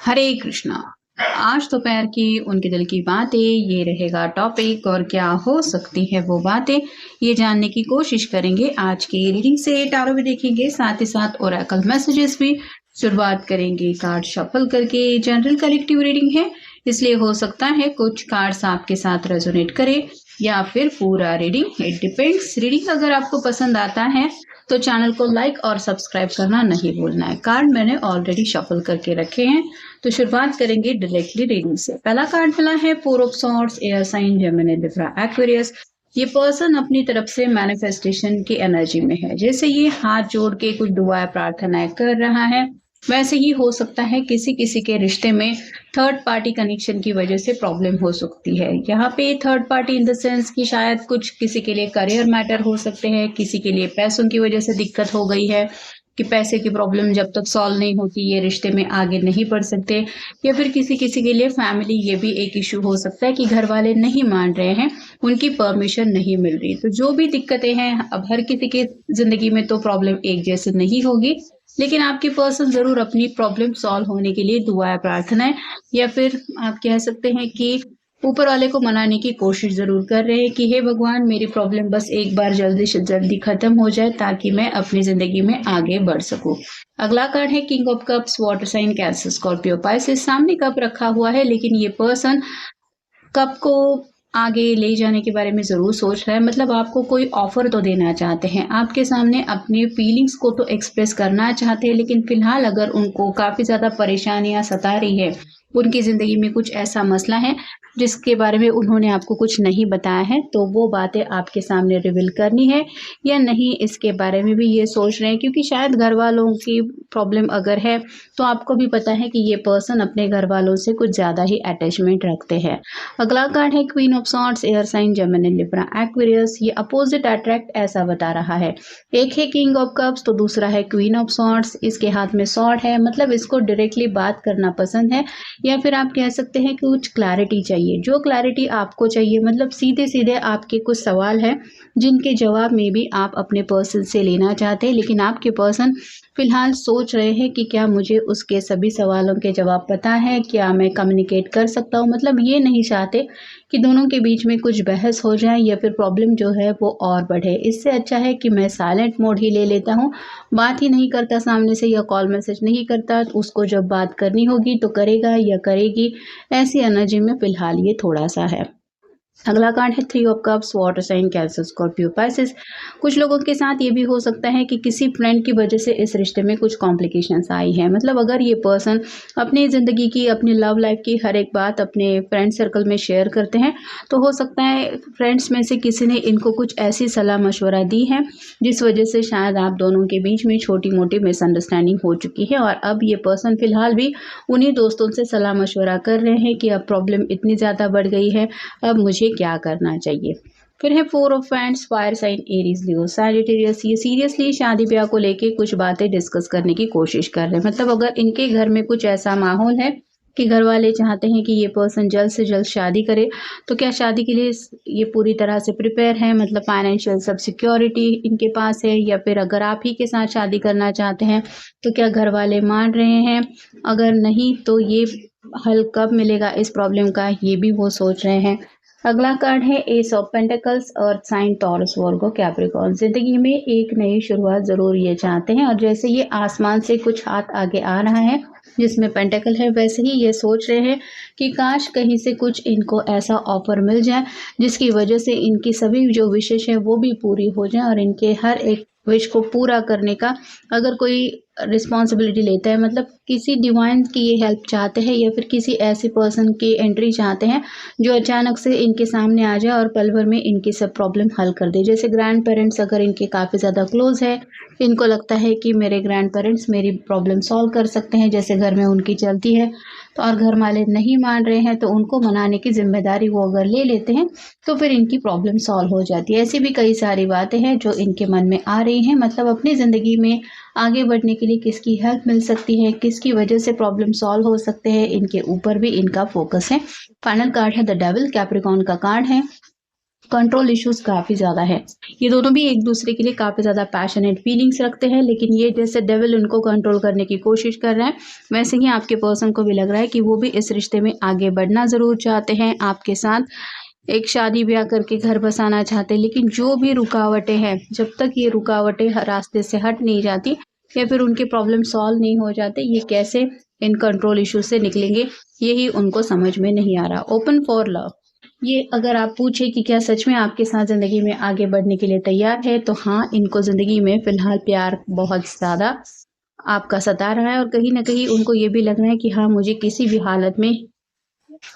हरे कृष्णा। आज दोपहर की उनके दिल की बातें ये रहेगा टॉपिक और क्या हो सकती है वो बातें ये जानने की कोशिश करेंगे। आज की रीडिंग से टारो भी देखेंगे, साथ ही साथ ओरेकल मैसेजेस भी। शुरुआत करेंगे कार्ड शफल करके। जनरल कलेक्टिव रीडिंग है, इसलिए हो सकता है कुछ कार्ड्स आपके साथ रेजोनेट करे या फिर पूरा रीडिंग, इट डिपेंड्स। रीडिंग अगर आपको पसंद आता है तो चैनल को लाइक और सब्सक्राइब करना नहीं भूलना है। कार्ड मैंने ऑलरेडी शफल करके रखे हैं, तो शुरुआत करेंगे डायरेक्टली रीडिंग से। पहला कार्ड मिला है four of swords, air sign Gemini Libra Aquarius. ये पर्सन अपनी तरफ से मैनिफेस्टेशन की एनर्जी में है, जैसे ये हाथ जोड़ के कुछ दुआएं प्रार्थनाएं कर रहा है। वैसे ही हो सकता है किसी किसी के रिश्ते में थर्ड पार्टी कनेक्शन की वजह से प्रॉब्लम हो सकती है। यहाँ पे third party in the sense कि शायद कुछ किसी के लिए करियर मैटर हो सकते हैं, किसी के लिए पैसों की वजह से दिक्कत हो गई है कि पैसे की प्रॉब्लम जब तक सॉल्व नहीं होती ये रिश्ते में आगे नहीं बढ़ सकते। या फिर किसी किसी के लिए फैमिली, ये भी एक इशू हो सकता है कि घर वाले नहीं मान रहे हैं, उनकी परमिशन नहीं मिल रही। तो जो भी दिक्कतें हैं, अब हर किसी के जिंदगी में तो प्रॉब्लम एक जैसे नहीं होगी, लेकिन आपके पर्सन जरूर अपनी प्रॉब्लम सॉल्व होने के लिए दुआएं प्रार्थनाएं या फिर आप कह सकते हैं कि ऊपर वाले को मनाने की कोशिश जरूर कर रहे हैं कि हे भगवान, मेरी प्रॉब्लम बस एक बार जल्दी से जल्दी खत्म हो जाए ताकि मैं अपनी जिंदगी में आगे बढ़ सकूं। अगला कार्ड है king of cups, water sign Cancer Scorpio Pisces. सामने कप रखा हुआ है, लेकिन ये पर्सन कप को आगे ले जाने के बारे में जरूर सोच रहा है। मतलब आपको कोई ऑफर तो देना चाहते हैं, आपके सामने अपने फीलिंग्स को तो एक्सप्रेस करना चाहते हैं, लेकिन फिलहाल अगर उनको काफी ज्यादा परेशानियां सता रही है, उनकी जिंदगी में कुछ ऐसा मसला है जिसके बारे में उन्होंने आपको कुछ नहीं बताया है, तो वो बातें आपके सामने रिवील करनी है या नहीं, इसके बारे में भी ये सोच रहे हैं। क्योंकि शायद घर वालों की प्रॉब्लम अगर है तो आपको भी पता है कि ये पर्सन अपने घर वालों से कुछ ज्यादा ही अटैचमेंट रखते हैं। अगला कार्ड है queen of swords, air sign Gemini Libra Aquarius. ये अपोजिट अट्रैक्ट ऐसा बता रहा है। एक है किंग ऑफ कप्स तो दूसरा है क्वीन ऑफ सॉर्ड्स। इसके हाथ में सॉर्ड है, मतलब इसको डायरेक्टली बात करना पसंद है, या फिर आप कह सकते हैं कि कुछ क्लैरिटी चाहिए। जो क्लैरिटी आपको चाहिए, मतलब सीधे सीधे आपके कुछ सवाल है जिनके जवाब में भी आप अपने पर्सन से लेना चाहते हैं, लेकिन आपके पर्सन फिलहाल सोच रहे हैं कि क्या मुझे उसके सभी सवालों के जवाब पता है, क्या मैं कम्युनिकेट कर सकता हूँ। मतलब ये नहीं चाहते कि दोनों के बीच में कुछ बहस हो जाए या फिर प्रॉब्लम जो है वो और बढ़े। इससे अच्छा है कि मैं साइलेंट मोड ही ले लेता हूँ, बात ही नहीं करता सामने से या कॉल मैसेज नहीं करता। तो उसको जब बात करनी होगी तो करेगा या करेगी, ऐसी एनर्जी में फिलहाल ये थोड़ा सा है। अगला कार्ड है three of cups, water sign Cancer Scorpio Pisces. कुछ लोगों के साथ ये भी हो सकता है कि किसी फ्रेंड की वजह से इस रिश्ते में कुछ कॉम्प्लिकेशंस आई हैं। मतलब अगर ये पर्सन अपनी ज़िंदगी की, अपनी लव लाइफ की हर एक बात अपने फ्रेंड सर्कल में शेयर करते हैं, तो हो सकता है फ्रेंड्स में से किसी ने इनको कुछ ऐसी सलाह मशवरा दी है जिस वजह से शायद आप दोनों के बीच में छोटी मोटी मिसअंडरस्टैंडिंग हो चुकी है। और अब ये पर्सन फिलहाल भी उन्हीं दोस्तों से सलाह मशवरा कर रहे हैं कि अब प्रॉब्लम इतनी ज़्यादा बढ़ गई है, अब मुझे क्या करना चाहिए। फिर है four of wands, fire sign Aries Leo Sagittarius. ये सीरियसली शादी ब्याह को लेके कुछ बातें डिस्कस करने की कोशिश कर रहे हैं। मतलब अगर इनके घर में कुछ ऐसा माहौल है कि घर वाले चाहते हैं कि ये पर्सन जल्द से जल्द शादी करे, तो क्या शादी के लिए ये पूरी तरह से प्रिपेयर है। मतलब फाइनेंशियल सब सिक्योरिटी इनके पास है, या फिर अगर आप ही के साथ शादी करना चाहते हैं तो क्या घर वाले मान रहे हैं, अगर नहीं तो ये हल कब मिलेगा इस प्रॉब्लम का, ये भी वो सोच रहे हैं। अगला कार्ड है ace of pentacles, earth sign Taurus Virgo Capricorn. जिंदगी में एक नई शुरुआत जरूर ये चाहते हैं, और जैसे ये आसमान से कुछ हाथ आगे आ रहा है जिसमें पेंटिकल है, वैसे ही ये सोच रहे हैं कि काश कहीं से कुछ इनको ऐसा ऑफर मिल जाए जिसकी वजह से इनकी सभी जो विशेष है वो भी पूरी हो जाए, और इनके हर एक विश को पूरा करने का अगर कोई रिस्पॉन्सिबिलिटी लेता है, मतलब किसी डिवाइन की ये हेल्प चाहते हैं या फिर किसी ऐसे पर्सन की एंट्री चाहते हैं जो अचानक से इनके सामने आ जाए और पल भर में इनकी सब प्रॉब्लम हल कर दे। जैसे ग्रैंड पेरेंट्स अगर इनके काफ़ी ज़्यादा क्लोज है, इनको लगता है कि मेरे ग्रैंड पेरेंट्स मेरी प्रॉब्लम सॉल्व कर सकते हैं, जैसे घर में उनकी चलती है, तो और घर वाले नहीं मान रहे हैं तो उनको मनाने की जिम्मेदारी वो अगर ले लेते हैं तो फिर इनकी प्रॉब्लम सॉल्व हो जाती है। ऐसी भी कई सारी बातें हैं जो इनके मन में आ रही हैं। मतलब अपनी ज़िंदगी में आगे बढ़ने के लिए किसकी हेल्प मिल सकती है, किसकी वजह से प्रॉब्लम सॉल्व हो सकते हैं, इनके ऊपर भी इनका फोकस है। फाइनल कार्ड है द डेविल, कैप्रिकॉर्न का कार्ड है। कंट्रोल इश्यूज काफ़ी ज़्यादा है। ये दोनों भी एक दूसरे के लिए काफ़ी ज़्यादा पैशनेट फीलिंग्स रखते हैं, लेकिन ये जैसे डेविल उनको कंट्रोल करने की कोशिश कर रहा है, वैसे ही आपके पर्सन को भी लग रहा है कि वो भी इस रिश्ते में आगे बढ़ना ज़रूर चाहते हैं, आपके साथ एक शादी ब्याह करके घर बसाना चाहते हैं। लेकिन जो भी रुकावटें हैं, जब तक ये रुकावटें रास्ते से हट नहीं जाती या फिर उनके प्रॉब्लम सॉल्व नहीं हो जाते, ये कैसे इन कंट्रोल इश्यूज से निकलेंगे, यही उनको समझ में नहीं आ रहा। ओपन फॉर लव, ये अगर आप पूछे कि क्या सच में आपके साथ ज़िंदगी में आगे बढ़ने के लिए तैयार है, तो हाँ, इनको ज़िंदगी में फ़िलहाल प्यार बहुत ज़्यादा आपका सता रहा है और कहीं न कहीं उनको ये भी लग रहा है कि हाँ, मुझे किसी भी हालत में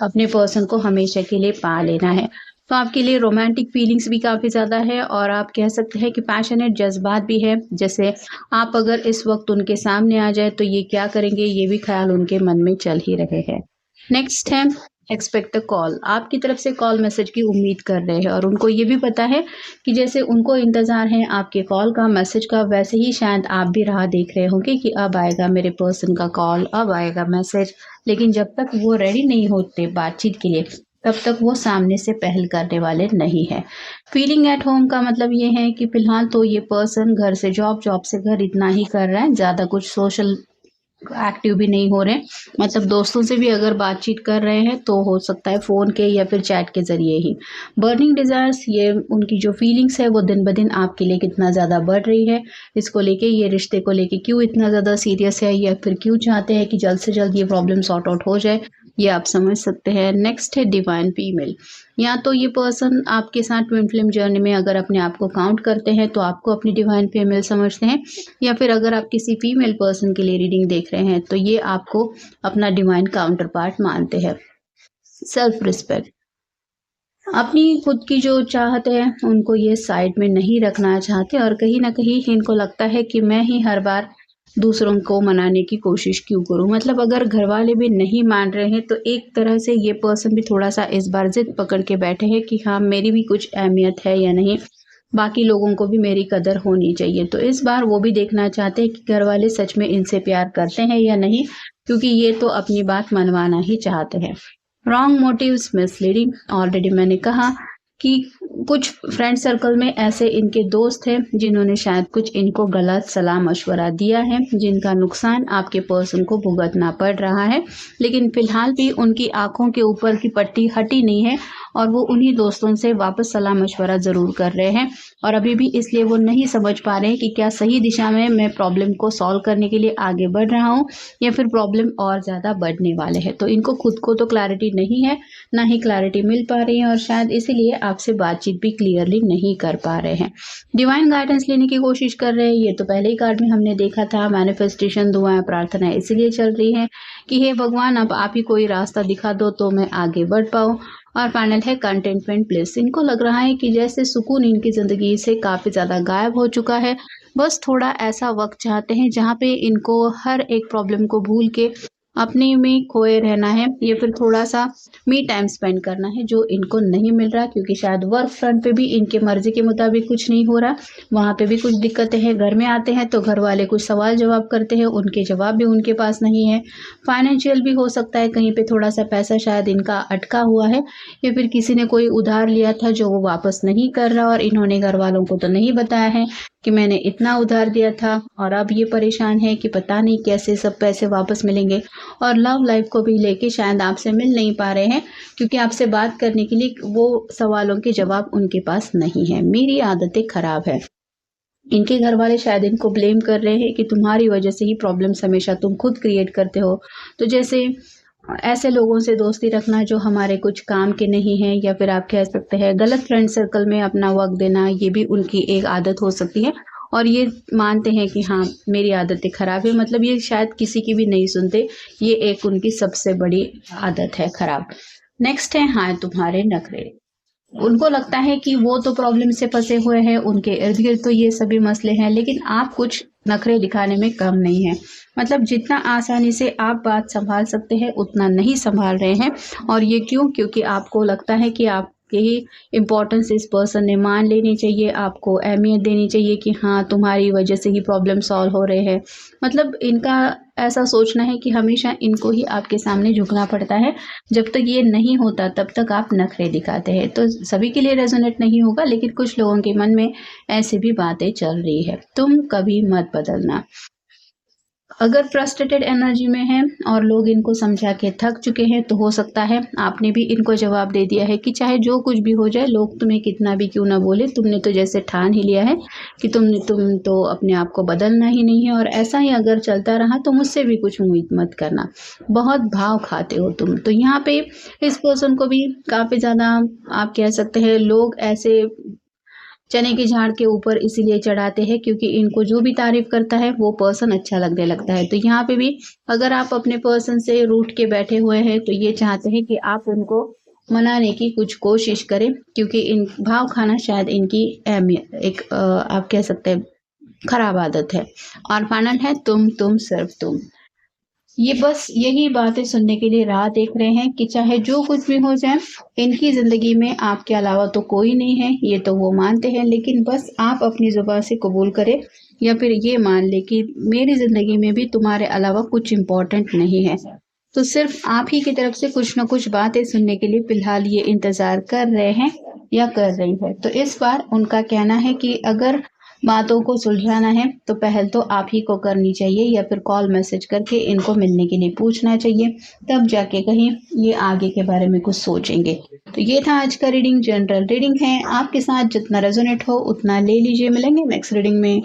अपने पर्सन को हमेशा के लिए पा लेना है। तो आपके लिए रोमांटिक फीलिंग्स भी काफ़ी ज़्यादा है और आप कह सकते हैं कि पैशनेट जज़्बात भी है। जैसे आप अगर इस वक़्त उनके सामने आ जाए तो ये क्या करेंगे, ये भी ख़्याल उनके मन में चल ही रहे हैं। नेक्स्ट है एक्सपेक्ट अ कॉल, आपकी तरफ से कॉल मैसेज की उम्मीद कर रहे हैं और उनको ये भी पता है कि जैसे उनको इंतज़ार है आपके कॉल का, मैसेज का, वैसे ही शायद आप भी राह देख रहे होंगे कि अब आएगा मेरे पर्सन का कॉल, अब आएगा मैसेज। लेकिन जब तक वो रेडी नहीं होते बातचीत के लिए, तब तक वो सामने से पहल करने वाले नहीं है। फीलिंग एट होम का मतलब ये है कि फ़िलहाल तो ये पर्सन घर से जॉब, जॉब से घर इतना ही कर रहा है, ज़्यादा कुछ सोशल एक्टिव भी नहीं हो रहे। मतलब दोस्तों से भी अगर बातचीत कर रहे हैं तो हो सकता है फ़ोन के या फिर चैट के ज़रिए ही। बर्निंग डिज़ायर्स, ये उनकी जो फीलिंग्स है वो दिन ब दिन आपके लिए कितना ज़्यादा बढ़ रही है, इसको लेके, ये रिश्ते को लेके क्यों इतना ज़्यादा सीरियस है या फिर क्यों चाहते हैं कि जल्द से जल्द ये प्रॉब्लम सॉर्ट आउट हो जाए, ये आप समझ सकते हैं। नेक्स्ट है डिवाइन फीमेल, या तो ये पर्सन आपके साथ ट्विन फ्लेम जर्नी में अगर अपने आप को काउंट करते हैं तो आपको अपनी डिवाइन फीमेल समझते हैं, या फिर अगर आप किसी फीमेल पर्सन के लिए रीडिंग देख रहे हैं तो ये आपको अपना डिवाइन काउंटर पार्ट मानते हैं। सेल्फ रिस्पेक्ट, अपनी खुद की जो चाहत है उनको ये साइड में नहीं रखना चाहते और कहीं ना कहीं इनको लगता है कि मैं ही हर बार दूसरों को मनाने की कोशिश क्यों करूं। मतलब अगर घर वाले भी नहीं मान रहे हैं तो एक तरह से ये पर्सन भी थोड़ा सा इस बार जिद पकड़ के बैठे हैं कि हाँ, मेरी भी कुछ अहमियत है या नहीं, बाकी लोगों को भी मेरी कदर होनी चाहिए। तो इस बार वो भी देखना चाहते हैं कि घर वाले सच में इनसे प्यार करते हैं या नहीं, क्योंकि ये तो अपनी बात मनवाना ही चाहते हैं। रॉन्ग मोटिव्स, मिसलीडिंग, ऑलरेडी मैंने कहा कि कुछ फ्रेंड सर्कल में ऐसे इनके दोस्त हैं जिन्होंने शायद कुछ इनको गलत सलाह मशवरा दिया है, जिनका नुकसान आपके पर्सन को भुगतना पड़ रहा है। लेकिन फ़िलहाल भी उनकी आंखों के ऊपर की पट्टी हटी नहीं है और वो उन्हीं दोस्तों से वापस सलाह मशवरा ज़रूर कर रहे हैं और अभी भी इसलिए वो नहीं समझ पा रहे हैं कि क्या सही दिशा में मैं प्रॉब्लम को सॉल्व करने के लिए आगे बढ़ रहा हूँ या फिर प्रॉब्लम और ज़्यादा बढ़ने वाले हैं। तो इनको खुद को तो क्लैरिटी नहीं है, ना ही क्लैरिटी मिल पा रही है और शायद इसीलिए आपसे बातचीत भी क्लियरली नहीं कर पा रहे हैं। डिवाइन गाइडेंस लेने की कोशिश कर रहे हैं, ये तो पहले ही कार्ड में हमने देखा था। मैनिफेस्टेशन, दुआएं, प्रार्थनाएं इसीलिए चल रही हैं कि हे भगवान, अब आप ही कोई रास्ता दिखा दो तो मैं आगे बढ़ पाऊँ। और फाइनल है कंटेंटमेंट प्लेस, इनको लग रहा है कि जैसे सुकून इनकी ज़िंदगी से काफ़ी ज़्यादा गायब हो चुका है। बस थोड़ा ऐसा वक्त चाहते हैं जहाँ पे इनको हर एक प्रॉब्लम को भूल के अपने में खोए रहना है या फिर थोड़ा सा मी टाइम स्पेंड करना है, जो इनको नहीं मिल रहा क्योंकि शायद वर्क फ्रंट पे भी इनके मर्जी के मुताबिक कुछ नहीं हो रहा, वहाँ पे भी कुछ दिक्कतें हैं। घर में आते हैं तो घर वाले कुछ सवाल जवाब करते हैं, उनके जवाब भी उनके पास नहीं है। फाइनेंशियल भी हो सकता है कहीं पे थोड़ा सा पैसा शायद इनका अटका हुआ है या फिर किसी ने कोई उधार लिया था जो वो वापस नहीं कर रहा और इन्होंने घर वालों को तो नहीं बताया है कि मैंने इतना उधार दिया था और अब ये परेशान है कि पता नहीं कैसे सब पैसे वापस मिलेंगे। और लव लाइफ को भी लेके शायद आपसे मिल नहीं पा रहे हैं क्योंकि आपसे बात करने के लिए वो सवालों के जवाब उनके पास नहीं है। मेरी आदतें खराब है, इनके घर वाले शायद इनको ब्लेम कर रहे हैं कि तुम्हारी वजह से ही प्रॉब्लम्स हमेशा तुम खुद क्रिएट करते हो। तो जैसे ऐसे लोगों से दोस्ती रखना जो हमारे कुछ काम के नहीं हैं, या फिर आप कह सकते हैं गलत फ्रेंड सर्कल में अपना वक्त देना, ये भी उनकी एक आदत हो सकती है। और ये मानते हैं कि हाँ, मेरी आदतें खराब है, मतलब ये शायद किसी की भी नहीं सुनते, ये एक उनकी सबसे बड़ी आदत है खराब। नेक्स्ट है हाँ तुम्हारे नखरे, उनको लगता है कि वो तो प्रॉब्लम से फंसे हुए हैं, उनके इर्द गिर्द तो ये सभी मसले हैं, लेकिन आप कुछ नखरे दिखाने में कम नहीं है। मतलब जितना आसानी से आप बात संभाल सकते हैं उतना नहीं संभाल रहे हैं। और ये क्यों? क्योंकि आपको लगता है कि आप की इम्पोर्टेंस इस पर्सन ने मान लेनी चाहिए, आपको अहमियत देनी चाहिए कि हाँ तुम्हारी वजह से ही प्रॉब्लम सॉल्व हो रहे हैं। मतलब इनका ऐसा सोचना है कि हमेशा इनको ही आपके सामने झुकना पड़ता है। जब तक ये नहीं होता तब तक आप नखरे दिखाते हैं। तो सभी के लिए रेजोनेट नहीं होगा, लेकिन कुछ लोगों के मन में ऐसी भी बातें चल रही है। तुम कभी मत बदलना। अगर फ्रस्ट्रेटेड एनर्जी में है और लोग इनको समझा के थक चुके हैं, तो हो सकता है आपने भी इनको जवाब दे दिया है कि चाहे जो कुछ भी हो जाए, लोग तुम्हें कितना भी क्यों ना बोले, तुमने तो जैसे ठान ही लिया है कि तुम तो अपने आप को बदलना ही नहीं है, और ऐसा ही अगर चलता रहा तो मुझसे भी कुछ उम्मीद मत करना। बहुत भाव खाते हो तुम। तो यहाँ पे इस पर्सन को भी काफ़ी ज़्यादा आप कह सकते हैं लोग ऐसे चने के झाड़ के ऊपर इसीलिए चढ़ाते हैं क्योंकि इनको जो भी तारीफ करता है वो पर्सन अच्छा लगने लगता है। तो यहाँ पे भी अगर आप अपने पर्सन से रूठ के बैठे हुए हैं, तो ये चाहते हैं कि आप उनको मनाने की कुछ कोशिश करें, क्योंकि इन भाव खाना शायद इनकी अहमियत एक आप कह सकते हैं खराब आदत है। और फाइनल है तुम सिर्फ तुम। ये बस यही बातें सुनने के लिए राह देख रहे हैं कि चाहे जो कुछ भी हो जाए, इनकी ज़िंदगी में आपके अलावा तो कोई नहीं है, ये तो वो मानते हैं। लेकिन बस आप अपनी ज़ुबान से कबूल करें या फिर ये मान ले कि मेरी ज़िंदगी में भी तुम्हारे अलावा कुछ इम्पोर्टेंट नहीं है। तो सिर्फ आप ही की तरफ से कुछ ना कुछ बातें सुनने के लिए फ़िलहाल ये इंतज़ार कर रहे हैं या कर रही है। तो इस बार उनका कहना है कि अगर बातों को सुलझाना है तो पहल तो आप ही को करनी चाहिए, या फिर कॉल मैसेज करके इनको मिलने के लिए पूछना चाहिए। तब जाके कहीं ये आगे के बारे में कुछ सोचेंगे। तो ये था आज का रीडिंग। जनरल रीडिंग है, आपके साथ जितना रेजोनेट हो उतना ले लीजिए। मिलेंगे नेक्स्ट रीडिंग में।